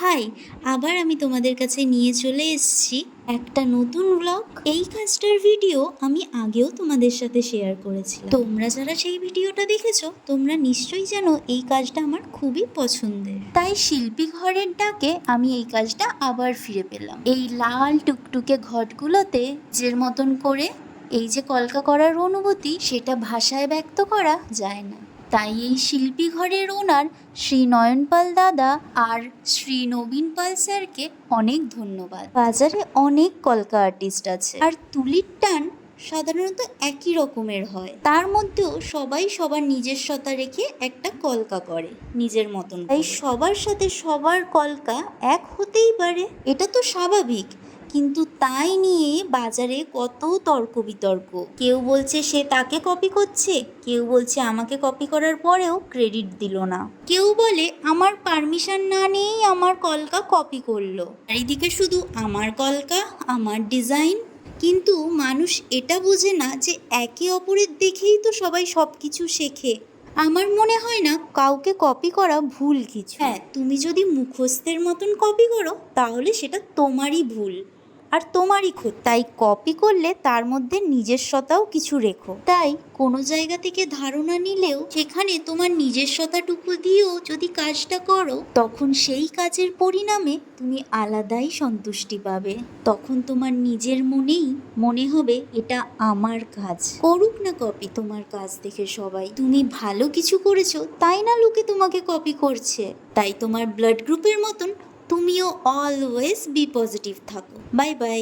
High, আবার আমি তোমাদের কাছে নিয়ে চলে এসেছি একটা নতুন ব্লগ। এই কাজটার ভিডিও আমি আগেও তোমাদের সাথে শেয়ার করেছিলাম। তোমরা যারা সেই ভিডিওটা দেখেছো তোমরা নিশ্চয়ই জানো এই কাজটা আমার খুবই পছন্দের। তাই শিল্পী ঘরের ডাকে আমি এই কাজটা আবার ফিরে পেলাম। এই লাল টুকটুকে ঘটগুলোতে নিজের মতন করে এই যে কলকা করার অনুভূতি, সেটা ভাষায় ব্যক্ত করা যায় না। তাই এই শিল্পী ঘরের ওনার শ্রী নয়ন পাল দাদা আর শ্রী নবীন পাল স্যারকে অনেক ধন্যবাদ। বাজারে অনেক কলকা আর্টিস্ট আছে, আর তুলির টান সাধারণত একই রকমের হয়। তার মধ্যেও সবাই সবার নিজস্বতা রেখে একটা কলকা করে নিজের মতন। তাই সবার সাথে সবার কলকা এক হতেই পারে, এটা তো স্বাভাবিক। কিন্তু তাই নিয়ে বাজারে কত তর্ক বিতর্ক। কেউ বলছে সে তাকে কপি করছে, কেউ বলছে আমাকে কপি করার পরেও ক্রেডিট দিল না, কেউ বলে আমার পারমিশন না নিয়েই আমার কলকা কপি করলো। চারিদিকে শুধু আমার কলকা, আমার ডিজাইন। কিন্তু মানুষ এটা বোঝে না যে একে অপরের দেখেই তো সবাই সব কিছু শেখে। আমার মনে হয় না কাউকে কপি করা ভুল কিছু। হ্যাঁ, তুমি যদি মুখস্থের মতন কপি করো তাহলে সেটা তোমারই ভুল আর তোমারই ক্ষতি। তাই কপি করলে তার মধ্যে নিজস্বতাও কিছু রেখো। তাই কোনো জায়গা থেকে ধারণা নিলেও সেখানে তোমার নিজস্বতাটুকু দিয়েও যদি কাজটা করো, তখন সেই কাজের পরিণামে তুমি আলাদাই সন্তুষ্টি পাবে। তখন তোমার নিজের মনেই মনে হবে এটা আমার কাজ। করুক না কপি তোমার কাজ দেখে সবাই, তুমি ভালো কিছু করেছো তাই না লোকে তোমাকে কপি করছে। তাই তোমার ব্লাড গ্রুপের মতন তুমিও অলওয়েজ বি পজিটিভ থাকো। Bye bye.